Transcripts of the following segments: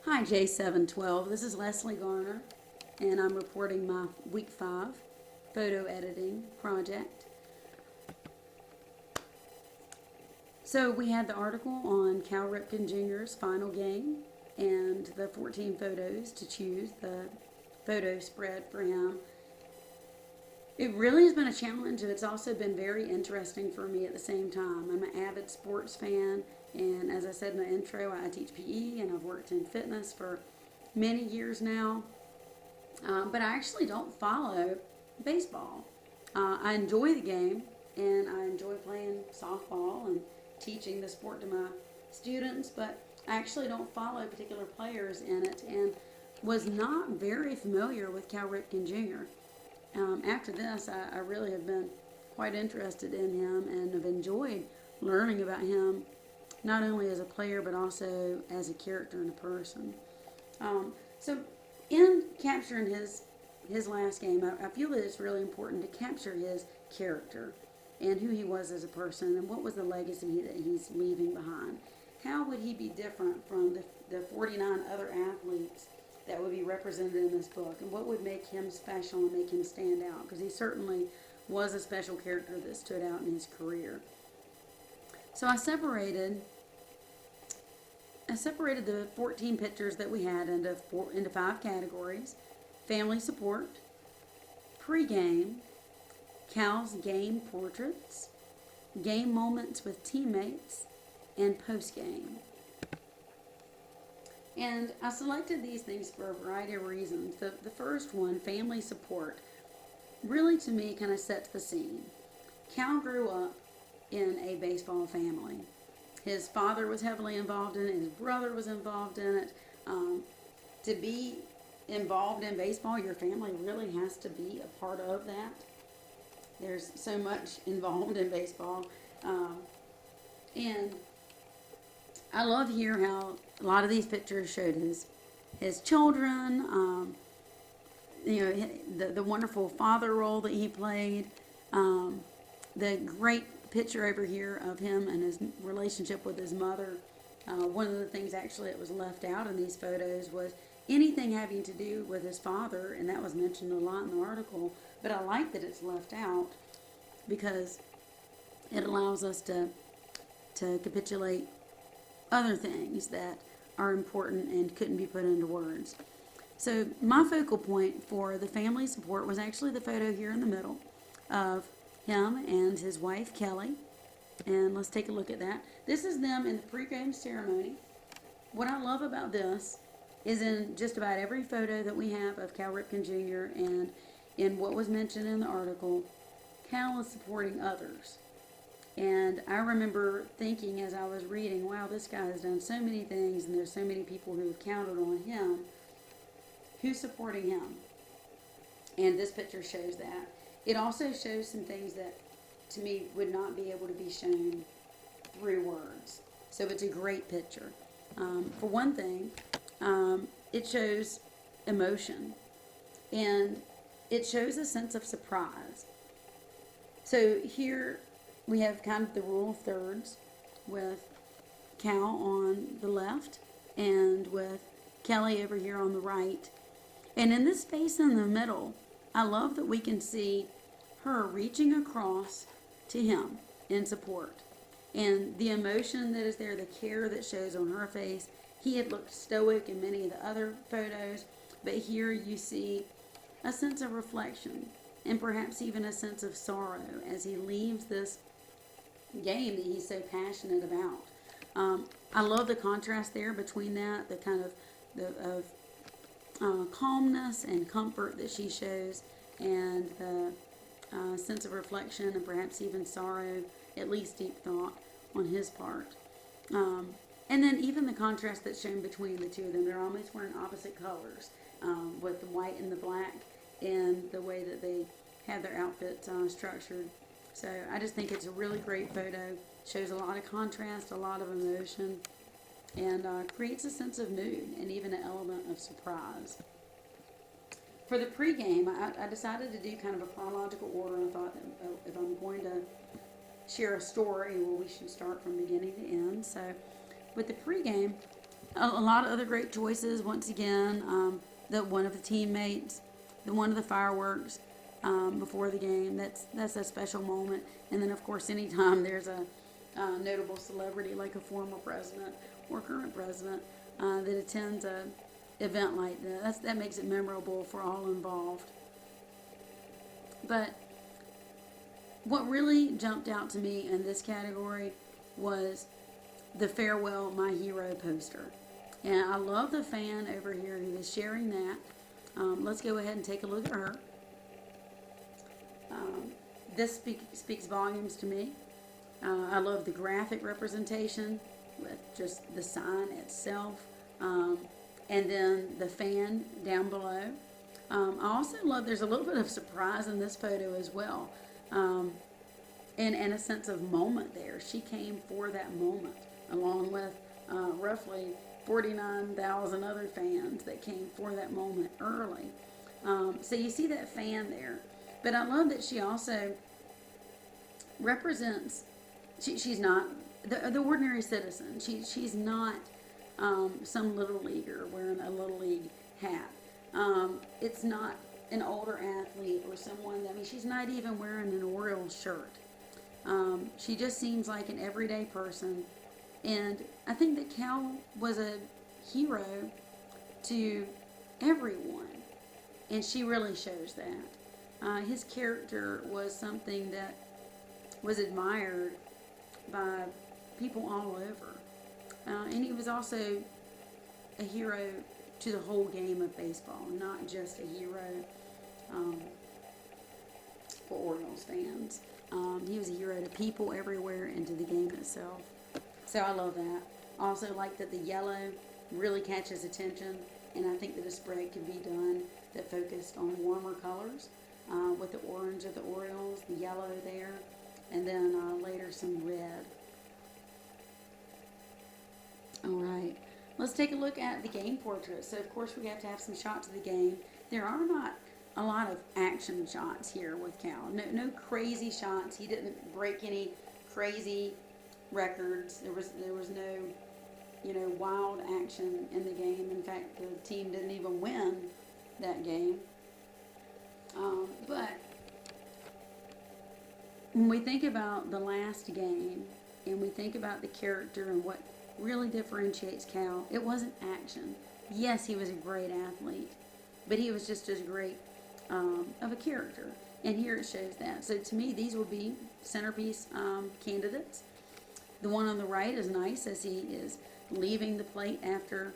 Hi J712, this is Leslie Garner, and I'm reporting my week 5 photo editing project. So we had the article on Cal Ripken Jr.'s final game and the 14 photos to choose, the photo spread for him. It really has been a challenge, and it's also been very interesting for me at the same time. I'm an avid sports fan, and as I said in the intro, I teach PE and I've worked in fitness for many years now. But I actually don't follow baseball. I enjoy the game, and I enjoy playing softball and teaching the sport to my students, but I actually don't follow particular players in it, and was not very familiar with Cal Ripken Jr. After this, I really have been quite interested in him and have enjoyed learning about him, not only as a player but also as a character and a person. So in capturing his last game, I feel that it's really important to capture his character and who he was as a person and what was the legacy that he's leaving behind. How would he be different from the 49 other athletes that would be represented in this book, and what would make him special and make him stand out? Because he certainly was a special character that stood out in his career. So I separated the 14 pictures that we had into 5 categories: family support, pre-game, Cal's game portraits, game moments with teammates, and post-game. And I selected these things for a variety of reasons. The first one, family support, really to me kind of sets the scene. Cal grew up in a baseball family. His father was heavily involved in it. His brother was involved in it. To be involved in baseball, your family really has to be a part of that. There's so much involved in baseball. And I love here how a lot of these pictures showed his children, the wonderful father role that he played, the great picture over here of him and his relationship with his mother. One of the things actually that was left out in these photos was anything having to do with his father, and that was mentioned a lot in the article, but I like that it's left out because it allows us to capitulate other things that are important and couldn't be put into words. So my focal point for the family support was actually the photo here in the middle of him and his wife Kelly. And let's take a look at that. This is them in the pre-game ceremony. What I love about this is in just about every photo that we have of Cal Ripken Jr. and in what was mentioned in the article, Cal is supporting others. And I remember thinking as I was reading, wow, this guy has done so many things, and there's so many people who have counted on him. Who's supporting him? And this picture shows that. It also shows some things that, to me, would not be able to be shown through words. So it's a great picture. For one thing, it shows emotion, and it shows a sense of surprise. So here we have kind of the rule of thirds with Cal on the left and with Kelly over here on the right. And in this space in the middle, I love that we can see her reaching across to him in support. And the emotion that is there, the care that shows on her face. He had looked stoic in many of the other photos, but here you see a sense of reflection and perhaps even a sense of sorrow as he leaves this game that he's so passionate about. I love the contrast there between that, the kind of calmness and comfort that she shows, and the sense of reflection and perhaps even sorrow, at least deep thought on his part. And then even the contrast that's shown between the two of them. They're almost wearing opposite colors, with the white and the black, and the way that they have their outfits structured. So I just think it's a really great photo. Shows a lot of contrast, a lot of emotion, and creates a sense of mood and even an element of surprise. For the pregame, I decided to do kind of a chronological order. I thought that if I'm going to share a story, well, we should start from beginning to end. So with the pregame, a lot of other great choices. Once again, the one of the teammates, the one of the fireworks before the game. That's a special moment. And then, of course, anytime there's a notable celebrity like a former president or current president that attends a event like that, that makes it memorable for all involved. But what really jumped out to me in this category was the Farewell My Hero poster. And I love the fan over here who is sharing that. Let's go ahead and take a look at her. This speaks volumes to me. I love the graphic representation with just the sign itself, and then the fan down below. I also love there's a little bit of surprise in this photo as well, and a sense of moment there. She came for that moment, along with roughly 49,000 other fans that came for that moment early. So you see that fan there. But I love that she also represents, she's not the ordinary citizen. She's not some little leaguer wearing a little league hat. It's not an older athlete or someone that, I mean, she's not even wearing an Orioles shirt. She just seems like an everyday person. And I think that Cal was a hero to everyone. And she really shows that. His character was something that was admired by people all over. And he was also a hero to the whole game of baseball, not just a hero for Orioles fans. He was a hero to people everywhere and to the game itself. So I love that. I also like that the yellow really catches attention, and I think that a spread could be done that focused on warmer colors with the orange of the Orioles, the yellow there, and then later some red. All right, let's take a look at the game portrait. So of course we have to have some shots of the game. There are not a lot of action shots here with Cal. No crazy shots. He didn't break any crazy records. There was no, wild action in the game. In fact, the team didn't even win that game. But when we think about the last game and we think about the character and what really differentiates Cal, it wasn't action. Yes, he was a great athlete, but he was just as great of a character. And here it shows that. So to me, these would be centerpiece candidates. The one on the right is nice as he is leaving the plate after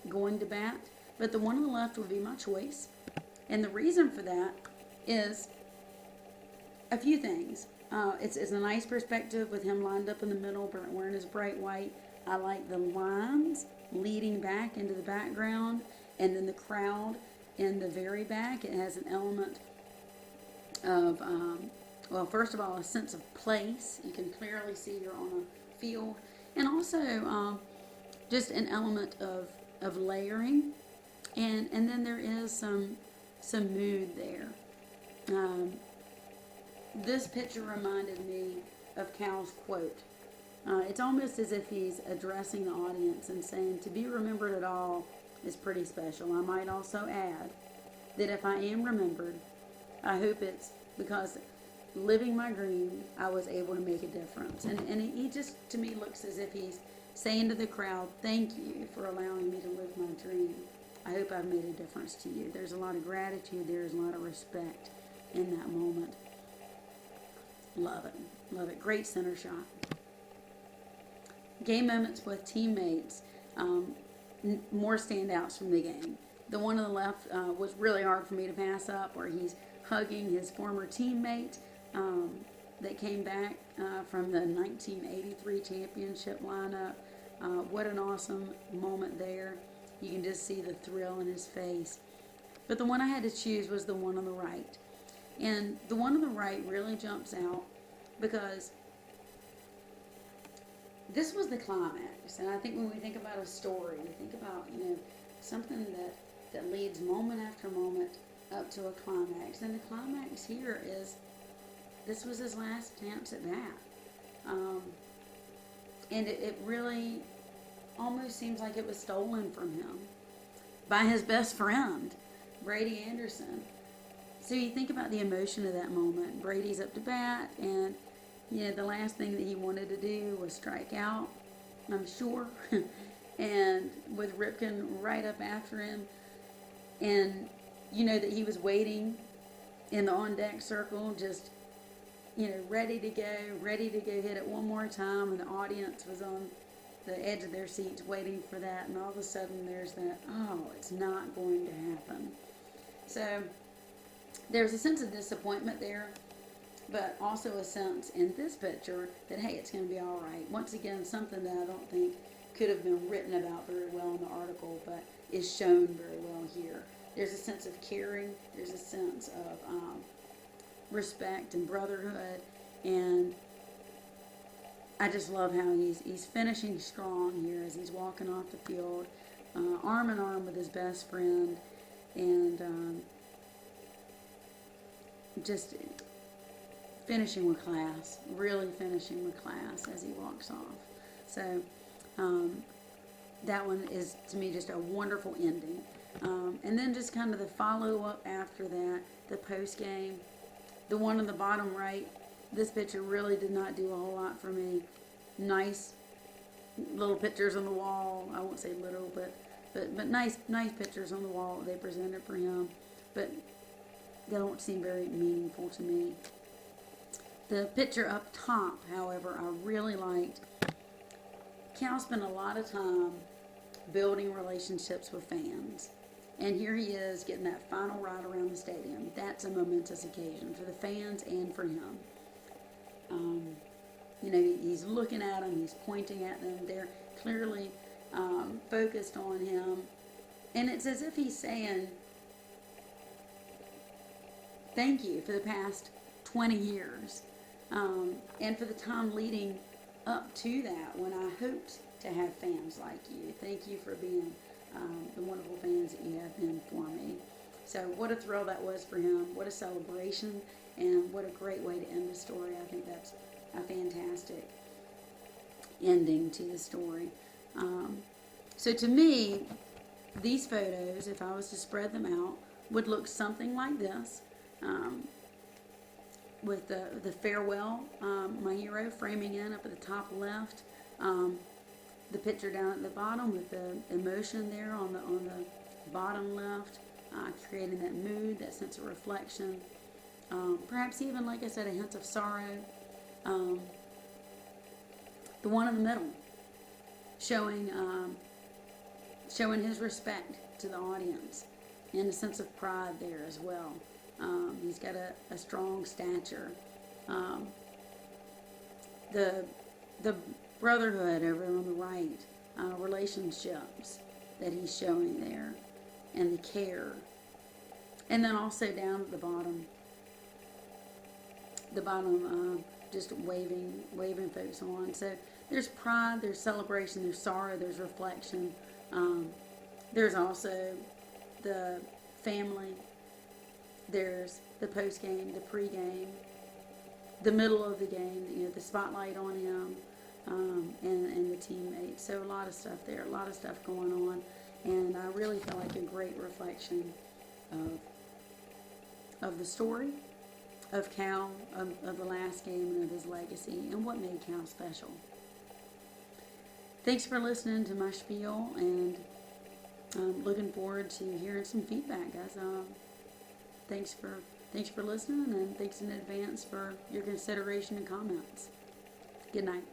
going to bat. But the one on the left would be my choice. And the reason for that is a few things. It's a nice perspective with him lined up in the middle, wearing his bright white. I like the lines leading back into the background, and then the crowd in the very back. It has an element of, well, first of all, a sense of place. You can clearly see you're on a field, and also just an element of layering, and then there is some mood there. This picture reminded me of Cal's quote. It's almost as if he's addressing the audience and saying, to be remembered at all is pretty special. I might also add that if I am remembered, I hope it's because living my dream, I was able to make a difference. And he just, to me, looks as if he's saying to the crowd, thank you for allowing me to live my dream. I hope I've made a difference to you. There's a lot of gratitude. There's a lot of respect in that moment. Love it. Love it. Great center shot. Game moments with teammates. More standouts from the game. The one on the left was really hard for me to pass up, where he's hugging his former teammate that came back from the 1983 championship lineup. What an awesome moment there. You can just see the thrill in his face. But the one I had to choose was the one on the right. And the one on the right really jumps out because this was the climax. And I think when we think about a story, we think about, something that leads moment after moment up to a climax. And the climax here is, this was his last chance at bat. And it really almost seems like it was stolen from him by his best friend, Brady Anderson. So you think about the emotion of that moment. Brady's up to bat, and the last thing that he wanted to do was strike out, I'm sure. And with Ripken right up after him, and that he was waiting in the on deck circle, just ready to go hit it one more time, and the audience was on the edge of their seats waiting for that, and all of a sudden there's that, oh, it's not going to happen. So there's a sense of disappointment there, but also a sense in this picture that, hey, it's going to be all right. Once again, something that I don't think could have been written about very well in the article, but is shown very well here. There's a sense of caring. There's a sense of respect and brotherhood, and I just love how he's finishing strong here as he's walking off the field, arm in arm with his best friend, and just finishing with class, really finishing with class as he walks off. So that one is, to me, just a wonderful ending. And then just kind of the follow-up after that, the post-game. The one on the bottom right, this picture really did not do a whole lot for me. Nice little pictures on the wall. I won't say little, but nice pictures on the wall that they presented for him. But they don't seem very meaningful to me. The picture up top, however, I really liked. Cal spent a lot of time building relationships with fans. And here he is getting that final ride around the stadium. That's a momentous occasion for the fans and for him. He's looking at them, he's pointing at them. They're clearly focused on him. And it's as if he's saying, thank you for the past 20 years. And for the time leading up to that, when I hoped to have fans like you. Thank you for being the wonderful fans that you have been for me. So what a thrill that was for him. What a celebration, and what a great way to end the story. I think that's a fantastic ending to the story. So to me, these photos, if I was to spread them out, would look something like this. With the farewell, my hero framing in up at the top left. The picture down at the bottom with the emotion there on the bottom left, creating that mood, that sense of reflection. Perhaps even, like I said, a hint of sorrow. The one in the middle, showing his respect to the audience, and a sense of pride there as well. He's got a strong stature. The brotherhood over on the right, relationships that he's showing there, and the care. And then also down at the bottom, just waving folks on. So there's pride, there's celebration, there's sorrow, there's reflection. There's also the family. There's the post-game, the pre-game, the middle of the game, the spotlight on him, and the teammates. So a lot of stuff there, a lot of stuff going on, and I really feel like a great reflection of the story, of Cal, of the last game, and of his legacy, and what made Cal special. Thanks for listening to my spiel, and I'm looking forward to hearing some feedback, guys. Thanks for listening, and thanks in advance for your consideration and comments. Good night.